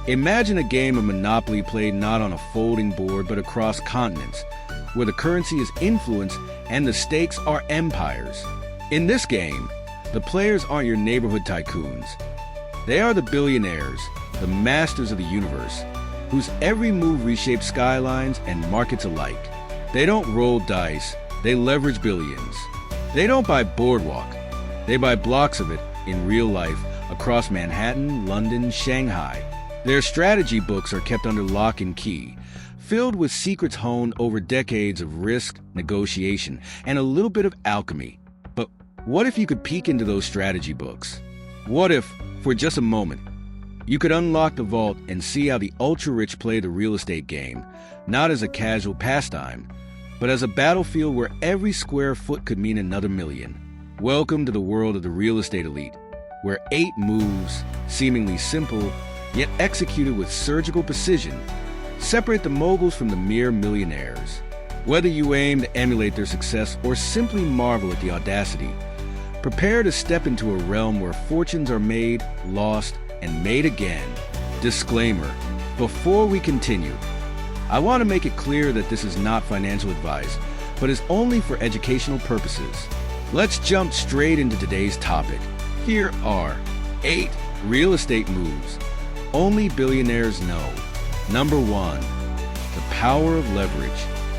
Imagine a game of Monopoly played not on a folding board but across continents, where the currency is influence and the stakes are empires. In this game, the players aren't your neighborhood tycoons. They are the billionaires, the masters of the universe, whose every move reshapes skylines and markets alike. They don't roll dice, they leverage billions. They don't buy boardwalk, they buy blocks of it in real life across Manhattan, London, Shanghai. Their strategy books are kept under lock and key, filled with secrets honed over decades of risk, negotiation, and a little bit of alchemy. But what if you could peek into those strategy books? What if, for just a moment, you could unlock the vault and see how the ultra-rich play the real estate game, not as a casual pastime, but as a battlefield where every square foot could mean another million? Welcome to the world of the real estate elite, where 8 moves, seemingly simple, yet executed with surgical precision, separate the moguls from the mere millionaires. Whether you aim to emulate their success or simply marvel at the audacity, prepare to step into a realm where fortunes are made, lost, and made again. Disclaimer: before we continue, I want to make it clear that this is not financial advice, but is only for educational purposes. Let's jump straight into today's topic. Here are 8 real estate moves only billionaires know. Number 1, the power of leverage.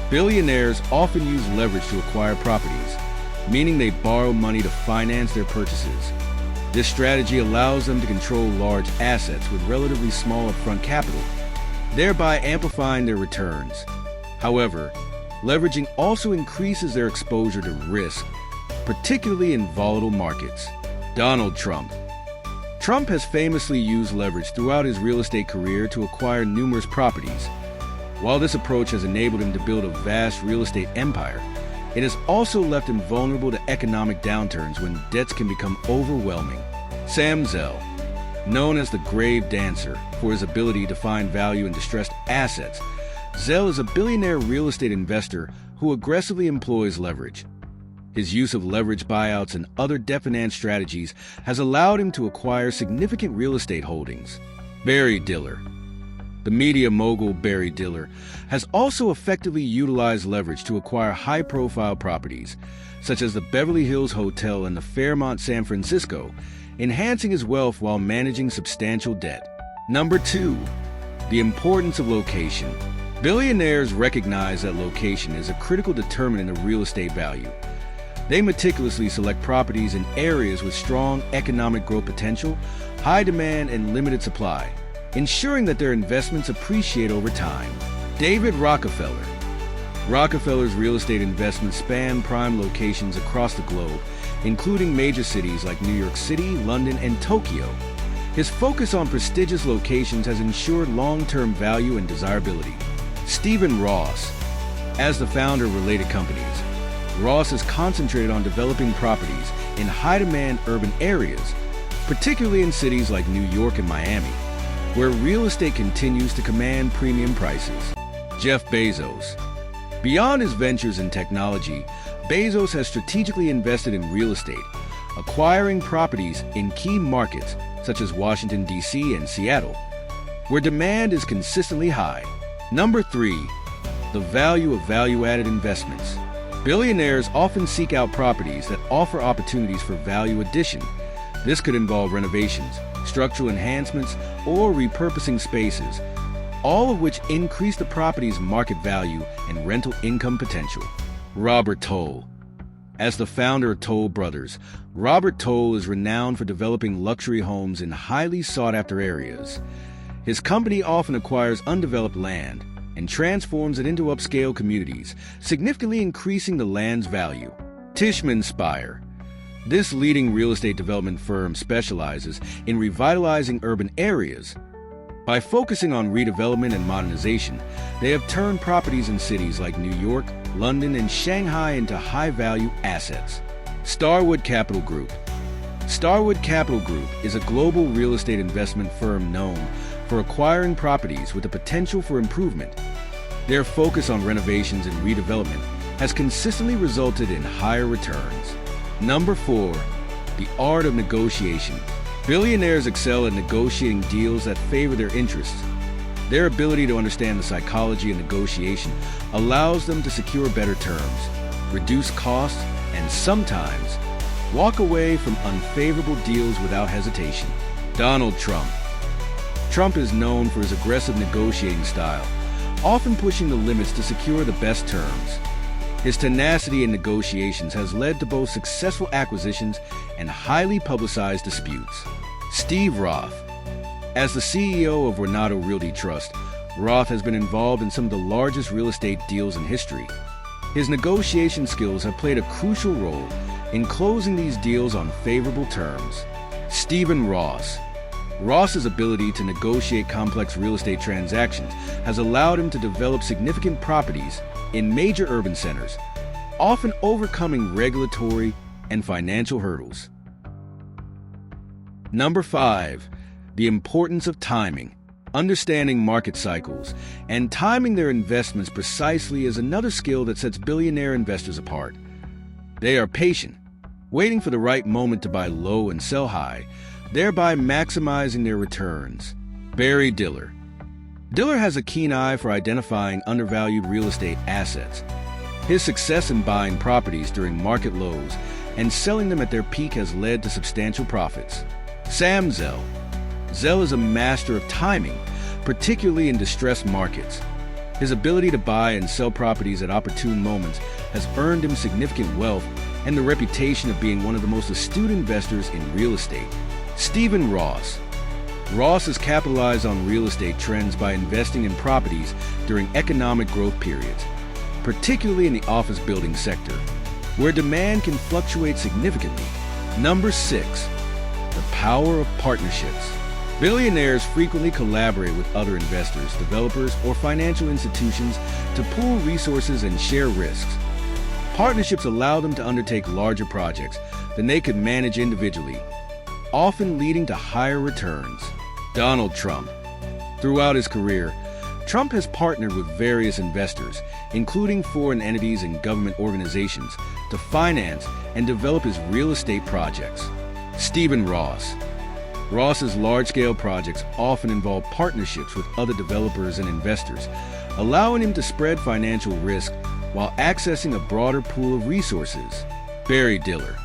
Billionaires often use leverage to acquire properties, meaning they borrow money to finance their purchases. This strategy allows them to control large assets with relatively small upfront capital, thereby amplifying their returns. However, leveraging also increases their exposure to risk, particularly in volatile markets. Donald Trump. Trump has famously used leverage throughout his real estate career to acquire numerous properties. While this approach has enabled him to build a vast real estate empire, it has also left him vulnerable to economic downturns when debts can become overwhelming. Sam Zell. Known as the Grave Dancer for his ability to find value in distressed assets, Zell is a billionaire real estate investor who aggressively employs leverage. His use of leverage buyouts and other debt finance strategies has allowed him to acquire significant real estate holdings. Barry Diller. The media mogul Barry Diller has also effectively utilized leverage to acquire high-profile properties, such as the Beverly Hills Hotel and the Fairmont San Francisco, enhancing his wealth while managing substantial debt. Number 2, the importance of location. Billionaires recognize that location is a critical determinant of real estate value. They meticulously select properties in areas with strong economic growth potential, high demand, and limited supply, ensuring that their investments appreciate over time. David Rockefeller. Rockefeller's real estate investments span prime locations across the globe, including major cities like New York City, London, and Tokyo. His focus on prestigious locations has ensured long-term value and desirability. Stephen Ross. As the founder of related companies, Ross is concentrated on developing properties in high-demand urban areas, particularly in cities like New York and Miami, where real estate continues to command premium prices. Jeff Bezos. Beyond his ventures in technology, Bezos has strategically invested in real estate, acquiring properties in key markets such as Washington, D.C. and Seattle, where demand is consistently high. Number 3, the value of value-added investments. Billionaires often seek out properties that offer opportunities for value addition. This could involve renovations, structural enhancements, or repurposing spaces, all of which increase the property's market value and rental income potential. Robert Toll. As the founder of Toll Brothers, Robert Toll is renowned for developing luxury homes in highly sought-after areas. His company often acquires undeveloped land and transforms it into upscale communities, significantly increasing the land's value. Tishman Speyer. This leading real estate development firm specializes in revitalizing urban areas. By focusing on redevelopment and modernization, they have turned properties in cities like New York, London, and Shanghai into high-value assets. Starwood Capital Group. Starwood Capital Group is a global real estate investment firm known for acquiring properties with the potential for improvement. Their focus on renovations and redevelopment has consistently resulted in higher returns. Number 4, the art of negotiation. Billionaires excel at negotiating deals that favor their interests. Their ability to understand the psychology of negotiation allows them to secure better terms, reduce costs, and sometimes walk away from unfavorable deals without hesitation. Donald Trump. Trump is known for his aggressive negotiating style, often pushing the limits to secure the best terms. His tenacity in negotiations has led to both successful acquisitions and highly publicized disputes. Steve Roth. As the CEO of Renato Realty Trust, Roth has been involved in some of the largest real estate deals in history. His negotiation skills have played a crucial role in closing these deals on favorable terms. Stephen Ross. Ross's ability to negotiate complex real estate transactions has allowed him to develop significant properties in major urban centers, often overcoming regulatory and financial hurdles. Number 5. The importance of timing. Understanding market cycles and timing their investments precisely is another skill that sets billionaire investors apart. They are patient, waiting for the right moment to buy low and sell high, thereby maximizing their returns. Barry Diller. Diller has a keen eye for identifying undervalued real estate assets. His success in buying properties during market lows and selling them at their peak has led to substantial profits. Sam Zell. Zell is a master of timing, particularly in distressed markets. His ability to buy and sell properties at opportune moments has earned him significant wealth and the reputation of being one of the most astute investors in real estate. Stephen Ross. Ross has capitalized on real estate trends by investing in properties during economic growth periods, particularly in the office building sector, where demand can fluctuate significantly. Number 6. The power of partnerships. Billionaires frequently collaborate with other investors, developers, or financial institutions to pool resources and share risks. Partnerships allow them to undertake larger projects than they could manage individually, often leading to higher returns. Donald Trump. Throughout his career, Trump has partnered with various investors, including foreign entities and government organizations, to finance and develop his real estate projects. Stephen Ross. Ross's large-scale projects often involve partnerships with other developers and investors, allowing him to spread financial risk while accessing a broader pool of resources. Barry Diller.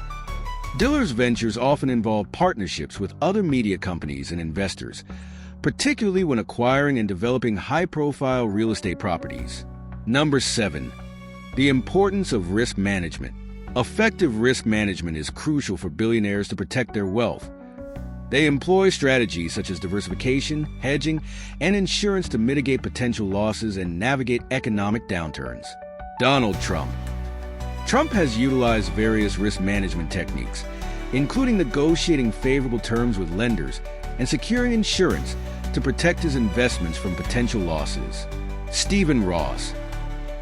Diller's ventures often involve partnerships with other media companies and investors, particularly when acquiring and developing high-profile real estate properties. Number 7. The importance of risk management. Effective risk management is crucial for billionaires to protect their wealth. They employ strategies such as diversification, hedging, and insurance to mitigate potential losses and navigate economic downturns. Donald Trump. Trump has utilized various risk management techniques, including negotiating favorable terms with lenders and securing insurance to protect his investments from potential losses. Stephen Ross.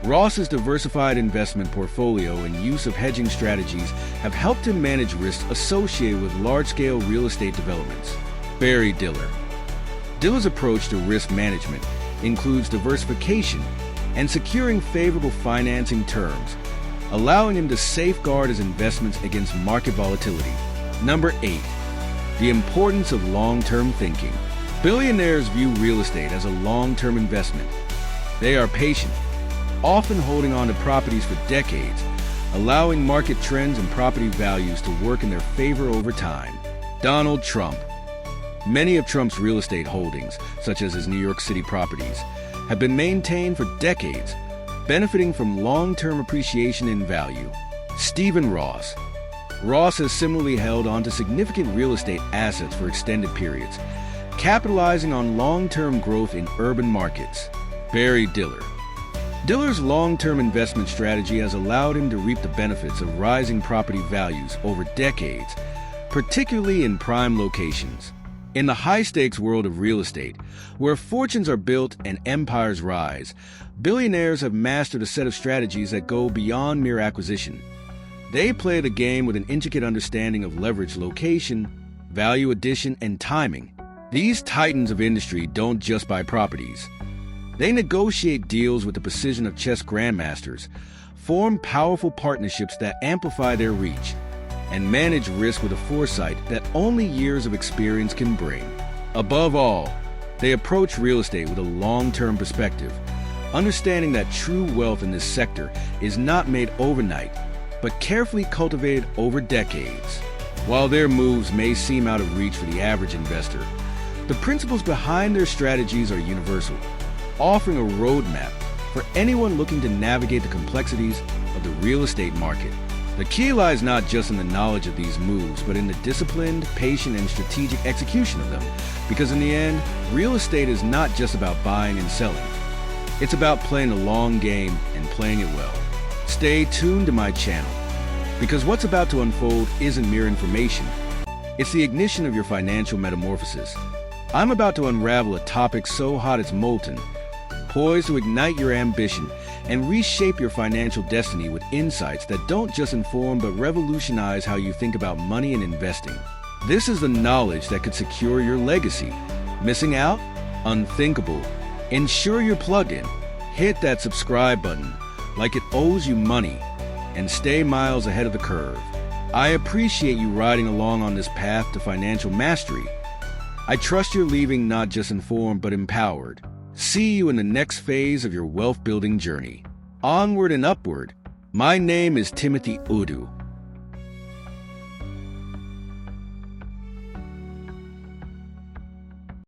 Ross's diversified investment portfolio and use of hedging strategies have helped him manage risks associated with large-scale real estate developments. Barry Diller. Diller's approach to risk management includes diversification and securing favorable financing terms, allowing him to safeguard his investments against market volatility. Number 8. The importance of long-term thinking. Billionaires view real estate as a long-term investment. They are patient, often holding on to properties for decades, allowing market trends and property values to work in their favor over time. Donald Trump. Many of Trump's real estate holdings, such as his New York City properties, have been maintained for decades, benefiting from long-term appreciation in value. Stephen Ross. Ross has similarly held on to significant real estate assets for extended periods, capitalizing on long-term growth in urban markets. Barry Diller. Diller's long-term investment strategy has allowed him to reap the benefits of rising property values over decades, particularly in prime locations. In the high-stakes world of real estate, where fortunes are built and empires rise, billionaires have mastered a set of strategies that go beyond mere acquisition. They play the game with an intricate understanding of leverage, location, value addition, and timing. These titans of industry don't just buy properties. They negotiate deals with the precision of chess grandmasters, form powerful partnerships that amplify their reach, and manage risk with a foresight that only years of experience can bring. Above all, they approach real estate with a long-term perspective, understanding that true wealth in this sector is not made overnight, but carefully cultivated over decades. While their moves may seem out of reach for the average investor, the principles behind their strategies are universal, offering a roadmap for anyone looking to navigate the complexities of the real estate market. The key lies not just in the knowledge of these moves, but in the disciplined, patient, and strategic execution of them. Because in the end, real estate is not just about buying and selling. It's about playing the long game and playing it well. Stay tuned to my channel, because what's about to unfold isn't mere information. It's the ignition of your financial metamorphosis. I'm about to unravel a topic so hot it's molten, poised to ignite your ambition and reshape your financial destiny with insights that don't just inform but revolutionize how you think about money and investing. This is the knowledge that could secure your legacy. Missing out? Unthinkable. Ensure you're plugged in. Hit that subscribe button like it owes you money and stay miles ahead of the curve. I appreciate you riding along on this path to financial mastery. I trust you're leaving not just informed but empowered. See you in the next phase of your wealth building journey. Onward and upward. My name is Timothy Udu,